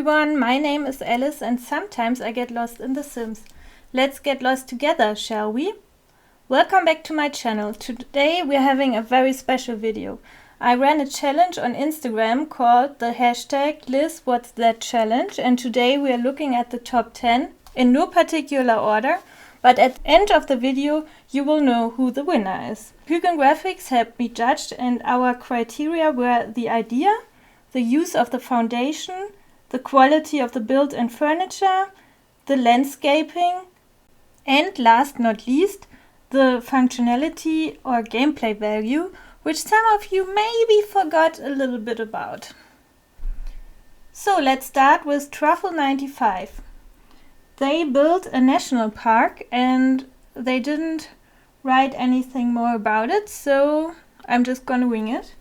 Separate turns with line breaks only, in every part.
everyone, my name is Alice and sometimes I get lost in The Sims. Let's get lost together, shall we? Welcome back to my channel. Today we're having a very special video. I ran a challenge on Instagram called the hashtag #LizWhat'sThatChallenge, and today we are looking at the top 10 in no particular order, but at the end of the video you will know who the winner is. Hugo Graphics helped me judge, and our criteria were the idea, the use of the foundation, the quality of the build and furniture, the landscaping, and last not least, the functionality or gameplay value, which some of you maybe forgot a little bit about. So let's start with Truffle 95. They built a national park and they didn't write anything more about it, so I'm just gonna wing it.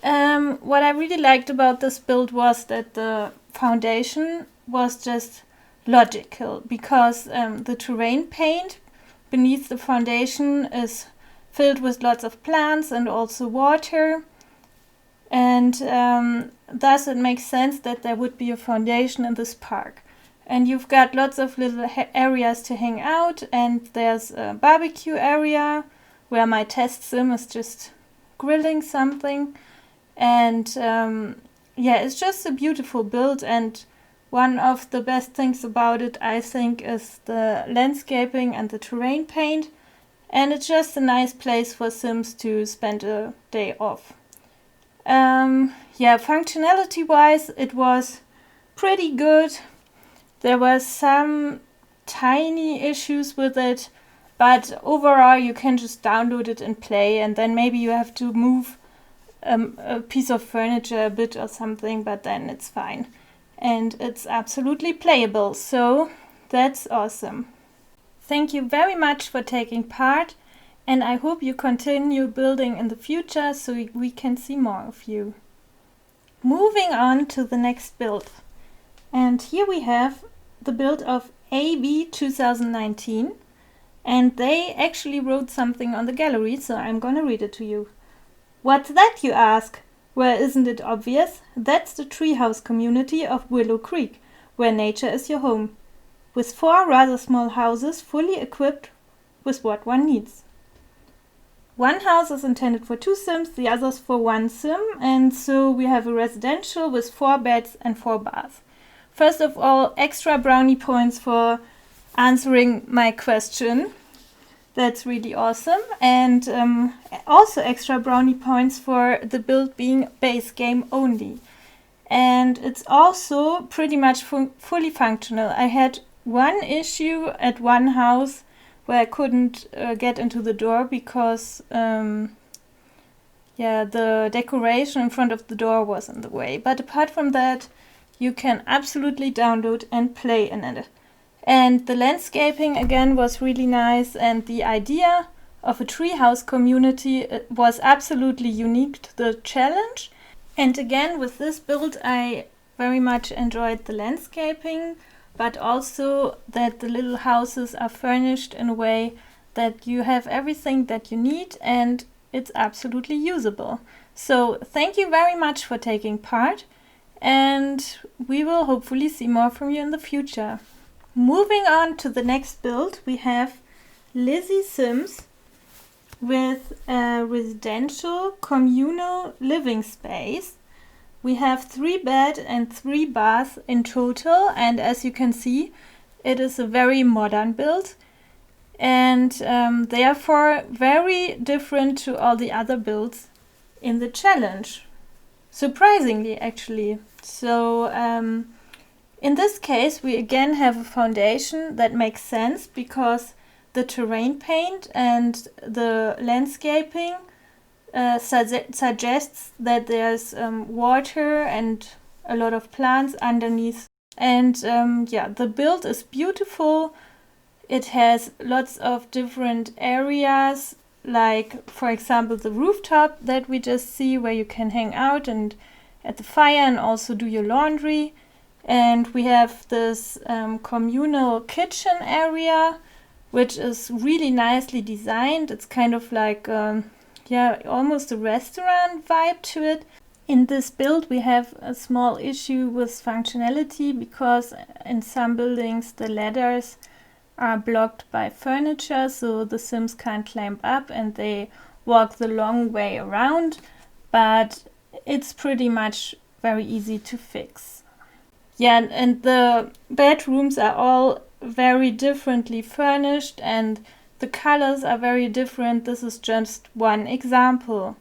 What I really liked about this build was that the foundation was just logical, because the terrain paint beneath the foundation is filled with lots of plants and also water, and thus it makes sense that there would be a foundation in this park. And you've got lots of little areas to hang out, and there's a barbecue area where my test sim is just grilling something. And yeah, it's just a beautiful build, and one of the best things about it, I think, is the landscaping and the terrain paint, and it's just a nice place for Sims to spend a day off. Yeah, functionality wise it was pretty good. There were some tiny issues with it, but overall you can just download it and play, and then maybe you have to move a piece of furniture a bit or something, but then it's fine. And it's absolutely playable, so that's awesome. Thank you very much for taking part, and I hope you continue building in the future so we can see more of you. Moving on to the next build. And here we have the build of AB 2019, and they actually wrote something on the gallery, so I'm gonna read it to you. What's that, you ask? Well, isn't it obvious? That's the Treehouse community of Willow Creek, where nature is your home, with 4 rather small houses fully equipped with what one needs. One house is intended for 2 Sims, the others for 1 Sim, and so we have a residential with 4 beds and 4 baths. First of all, extra brownie points for answering my question. That's really awesome. And also extra brownie points for the build being base game only. And it's also pretty much fully functional. I had one issue at one house where I couldn't get into the door because yeah, the decoration in front of the door was in the way. But apart from that, you can absolutely download and play in it. And the landscaping again was really nice, and the idea of a treehouse community was absolutely unique to the challenge. And again, with this build I very much enjoyed the landscaping, but also that the little houses are furnished in a way that you have everything that you need and it's absolutely usable. So thank you very much for taking part, and we will hopefully see more from you in the future. Moving on to the next build, we have Lizzie Sims with a residential communal living space. We have 3 bed and 3 baths in total, and as you can see, it is a very modern build, and therefore very different to all the other builds in the challenge. Surprisingly, actually. So in this case, we again have a foundation that makes sense because the terrain paint and the landscaping suggests that there's water and a lot of plants underneath. And yeah, the build is beautiful. It has lots of different areas, like for example the rooftop that we just see, where you can hang out and at the fire and also do your laundry. And we have this communal kitchen area, which is really nicely designed. It's kind of like yeah, almost a restaurant vibe to it. In this build we have a small issue with functionality because in some buildings the ladders are blocked by furniture, so the Sims can't climb up and they walk the long way around, but it's pretty much very easy to fix. Yeah, and the bedrooms are all very differently furnished and the colors are very different. This is just one example.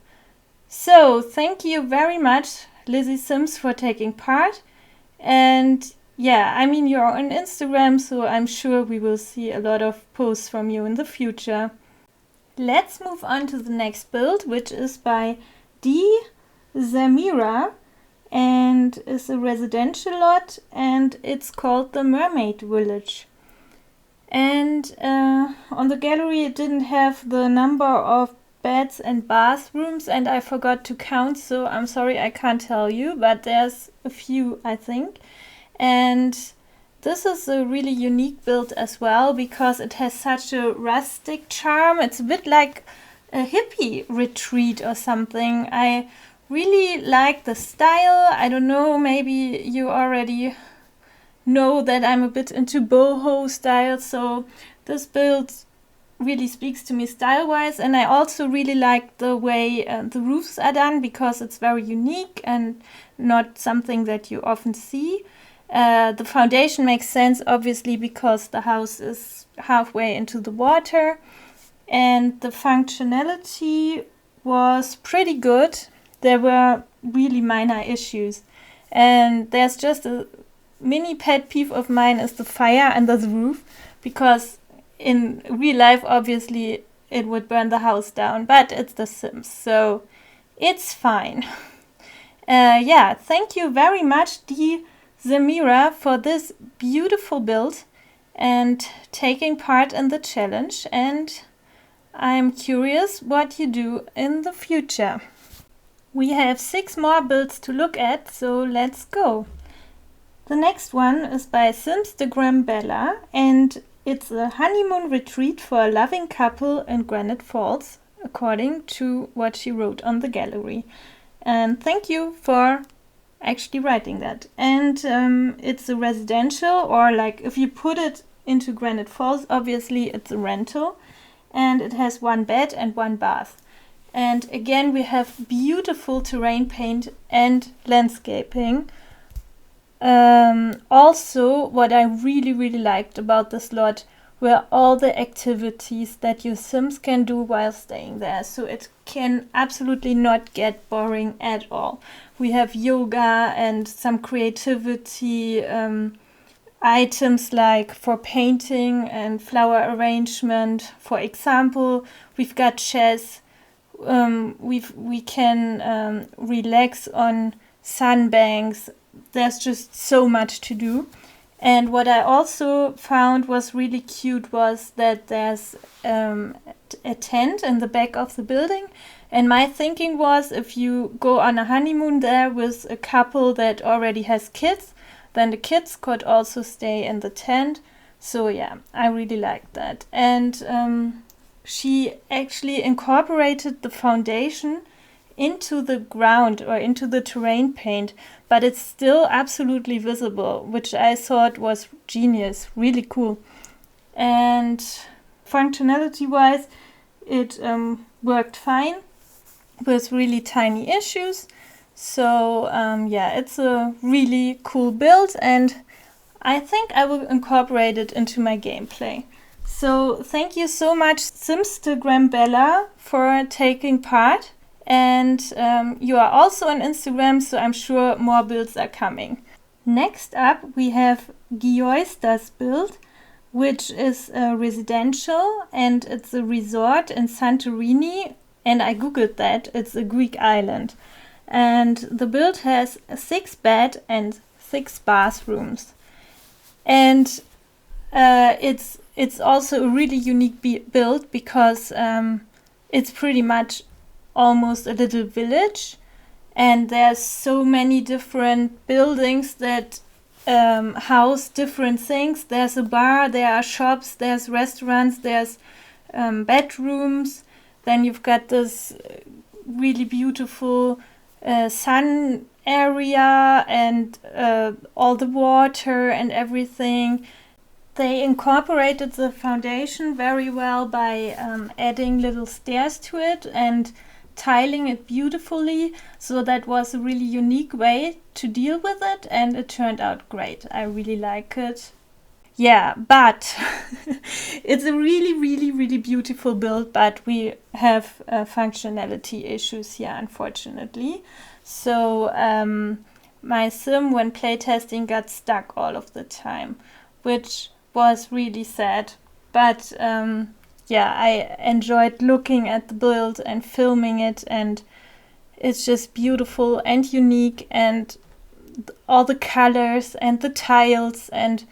So, thank you very much, Lizzie Sims, for taking part. And yeah, I mean, you're on Instagram, so I'm sure we will see a lot of posts from you in the future. Let's move on to the next build, which is by DiZamira and is a residential lot, and it's called the Mermaid Village. And on the gallery it didn't have the number of beds and bathrooms, and I forgot to count, so I'm sorry I can't tell you, but there's a few, I think. And this is a really unique build as well because it has such a rustic charm. It's a bit like a hippie retreat or something. I really like the style. I don't know, maybe you already know that I'm a bit into boho style, so this build really speaks to me style-wise, and I also really like the way the roofs are done because it's very unique and not something that you often see. The foundation makes sense obviously because the house is halfway into the water, and the functionality was pretty good. There were really minor issues, and there's just a mini pet peeve of mine is the fire under the roof, because in real life obviously it would burn the house down, but it's The Sims, so it's fine. Yeah, thank you very much DiZamira for this beautiful build and taking part in the challenge, and I'm curious what you do in the future. We have 6 more builds to look at, so let's go. The next one is by Simsthegrambella, and it's a honeymoon retreat for a loving couple in Granite Falls, according to what she wrote on the gallery. And thank you for actually writing that. And it's a residential, or like if you put it into Granite Falls, obviously it's a rental, and it has 1 bed and 1 bath. And again, we have beautiful terrain paint and landscaping. Also, what I really liked about this lot were all the activities that your Sims can do while staying there. So it can absolutely not get boring at all. We have yoga and some creativity items like for painting and flower arrangement. For example, we've got chess. We can relax on sunbanks. There's just so much to do. And what I also found was really cute was that there's a tent in the back of the building. And my thinking was, if you go on a honeymoon there with a couple that already has kids, then the kids could also stay in the tent. So yeah, I really liked that. And she actually incorporated the foundation into the ground or into the terrain paint, but it's still absolutely visible, which I thought was genius, really cool. And functionality wise, it worked fine with really tiny issues. So yeah, it's a really cool build, and I think I will incorporate it into my gameplay. So thank you so much, Simsthegrambella, for taking part. And you are also on Instagram, so I'm sure more builds are coming. Next up, we have Geoistas build, which is residential, and it's a resort in Santorini. And I googled that, it's a Greek island. And the build has 6 beds and 6 bathrooms. And it's also a really unique build because it's pretty much almost a little village, and there's so many different buildings that house different things. There's a bar, there are shops, there's restaurants, there's bedrooms. Then you've got this really beautiful sun area and all the water and everything. They incorporated the foundation very well by adding little stairs to it and tiling it beautifully. So that was a really unique way to deal with it, and it turned out great. I really like it. Yeah, but it's a really beautiful build, but we have functionality issues here, unfortunately. So my sim, when playtesting, got stuck all of the time, which was really sad. But yeah, I enjoyed looking at the build and filming it, and it's just beautiful and unique, and all the colors and the tiles and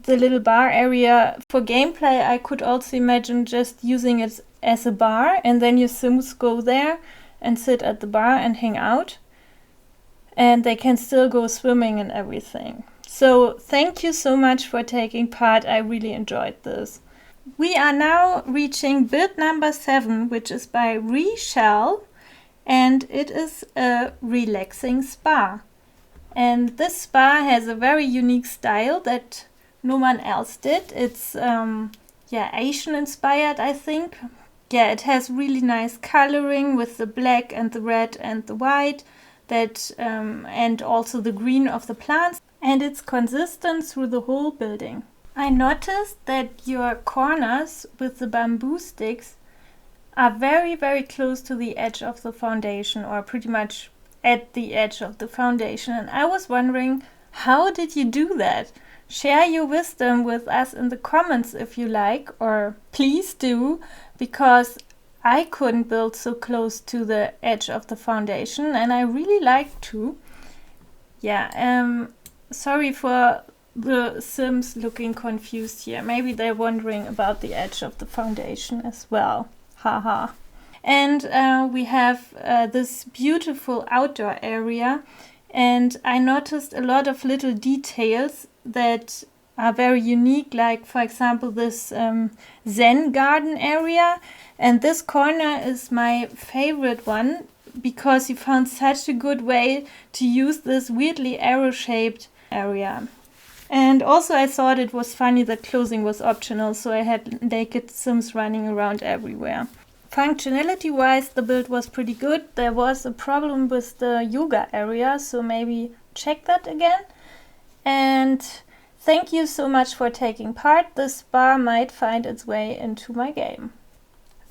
the little bar area. For gameplay, I could also imagine just using it as a bar, and then your sims go there and sit at the bar and hang out, and they can still go swimming and everything. So thank you so much for taking part. I really enjoyed this. We are now reaching build number 7, which is by Richelle, and it is a relaxing spa. And this spa has a very unique style that no one else did. It's Asian inspired, I think. Yeah, it has really nice coloring with the black and the red and the white, that and also the green of the plants, and it's consistent through the whole building. I noticed that your corners with the bamboo sticks are very close to the edge of the foundation, or pretty much at the edge of the foundation, and I was wondering, how did you do that? Share your wisdom with us in the comments if you like, or please do, because I couldn't build so close to the edge of the foundation, and I really like to. Yeah, sorry for the Sims looking confused here. Maybe they're wondering about the edge of the foundation as well. Haha. And we have this beautiful outdoor area, and I noticed a lot of little details that are very unique, like for example this Zen garden area, and this corner is my favorite one because you found such a good way to use this weirdly arrow-shaped area. And also I thought it was funny that clothing was optional, so I had naked Sims running around everywhere. Functionality wise, the build was pretty good. There was a problem with the yoga area, so maybe check that again. And thank you so much for taking part. This bar might find its way into my game.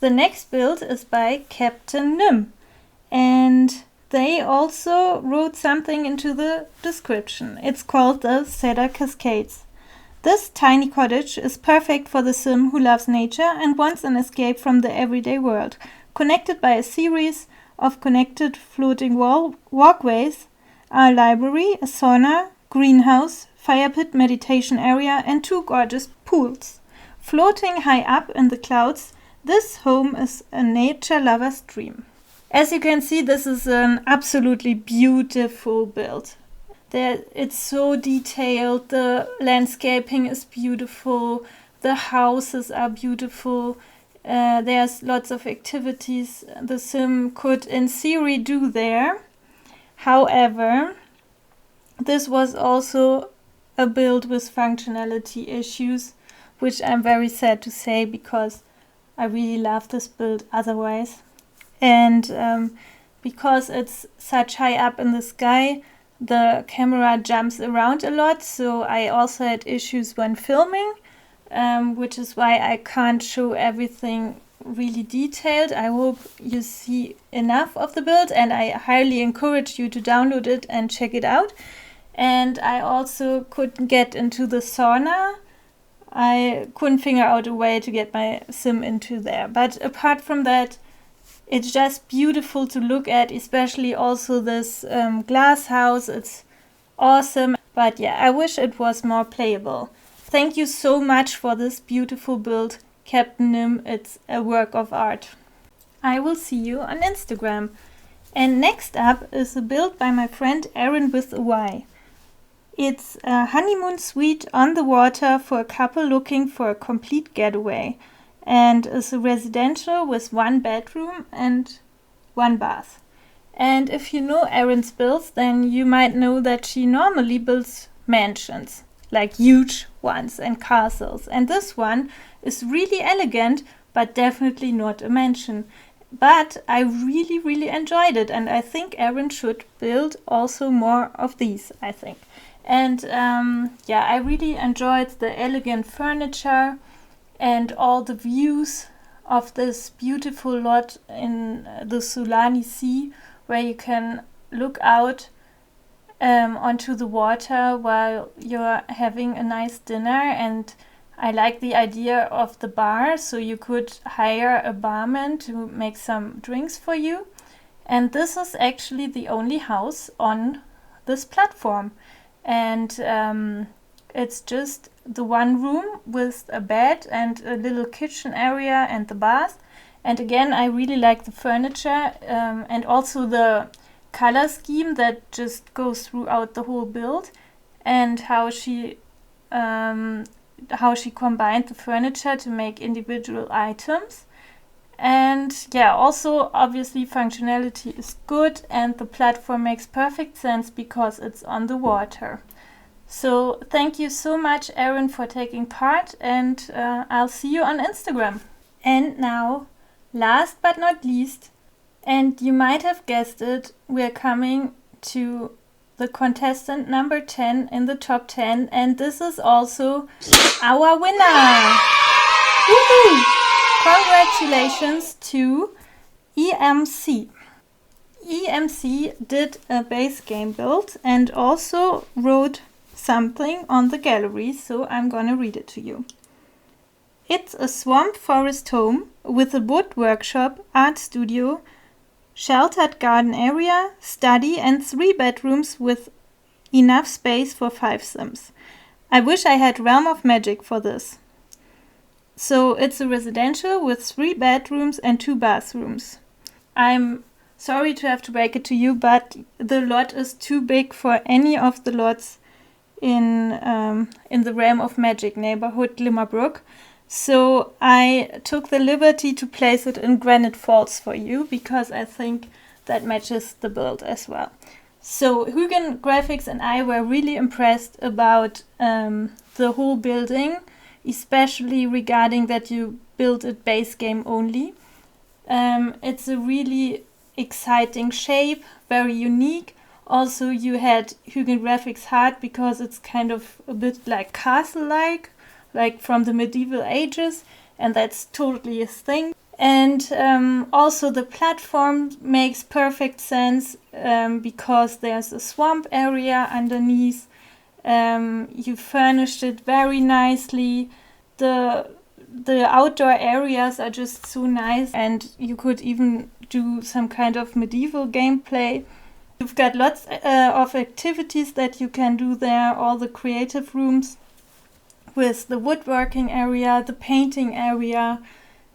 The next build is by Captain Nim, and they also wrote something into the description. It's called the Cedar Cascades. This tiny cottage is perfect for the sim who loves nature and wants an escape from the everyday world, connected by a series of connected floating walkways, a library, a sauna, greenhouse, fire pit, meditation area, and 2 gorgeous pools. Floating high up in the clouds, this home is a nature lover's dream. As you can see, this is an absolutely beautiful build. It's so detailed, the landscaping is beautiful, the houses are beautiful, there's lots of activities the sim could in theory do there. However, this was also a build with functionality issues, which I'm very sad to say because I really love this build otherwise. And because it's such high up in the sky, the camera jumps around a lot, so I also had issues when filming, which is why I can't show everything really detailed. I hope you see enough of the build, and I highly encourage you to download it and check it out. And I also couldn't get into the sauna. I couldn't figure out a way to get my sim into there. But apart from that, it's just beautiful to look at, especially also this glass house. It's awesome. But yeah, I wish it was more playable. Thank you so much for this beautiful build, Captain Nim. It's a work of art. I will see you on Instagram. And next up is a build by my friend Erin with a Y. It's a honeymoon suite on the water for a couple looking for a complete getaway, and is a residential with 1 bedroom and 1 bath. And if you know Erin's builds, then you might know that she normally builds mansions, like huge ones and castles. And this one is really elegant, but definitely not a mansion. But I really enjoyed it, and I think Erin should build also more of these, I think. And yeah, I really enjoyed the elegant furniture and all the views of this beautiful lot in the Sulani Sea, where you can look out onto the water while you're having a nice dinner. And I like the idea of the bar, so you could hire a barman to make some drinks for you. And this is actually the only house on this platform. And it's just the one room with a bed and a little kitchen area and the bath. And again, I really like the furniture and also the color scheme that just goes throughout the whole build, and how she combined the furniture to make individual items. And yeah, also obviously functionality is good, and the platform makes perfect sense because it's on the water. So thank you so much, Erin, for taking part, and I'll see you on Instagram. And now, last but not least, and you might have guessed it, we're coming to the contestant number 10 in the top 10, and this is also our winner! Woohoo! Congratulations to EMC. EMC did a base game build and also wrote something on the gallery, so I'm gonna read it to you. It's a swamp forest home with a wood workshop, art studio, sheltered garden area, study and 3 bedrooms with enough space for 5 Sims. I wish I had Realm of Magic for this. So it's a residential with 3 bedrooms and 2 bathrooms. I'm sorry to have to break it to you, but the lot is too big for any of the lots in the Realm of Magic neighborhood, Glimmerbrook. So I took the liberty to place it in Granite Falls for you, because I think that matches the build as well. So Hugin Graphics and I were really impressed about the whole building, especially regarding that you build it base game only. It's a really exciting shape, very unique. Also, you had Hugin Graphics Heart because it's kind of a bit like castle-like from the medieval ages, and that's totally his thing. And also the platform makes perfect sense because there's a swamp area underneath. You furnished it very nicely. The outdoor areas are just so nice, and you could even do some kind of medieval gameplay. You've got lots of activities that you can do there, all the creative rooms with the woodworking area, the painting area.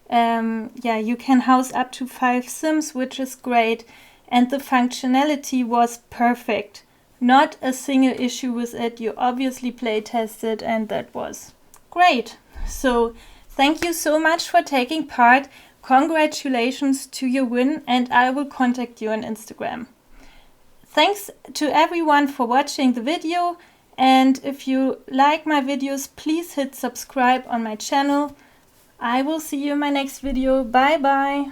Yeah, you can house up to 5 Sims, which is great. And the functionality was perfect. Not a single issue with it. You obviously play tested, and that was great. So thank you so much for taking part. Congratulations to your win, and I will contact you on Instagram. Thanks to everyone for watching the video, and if you like my videos, please hit subscribe on my channel. I will see you in my next video. Bye bye!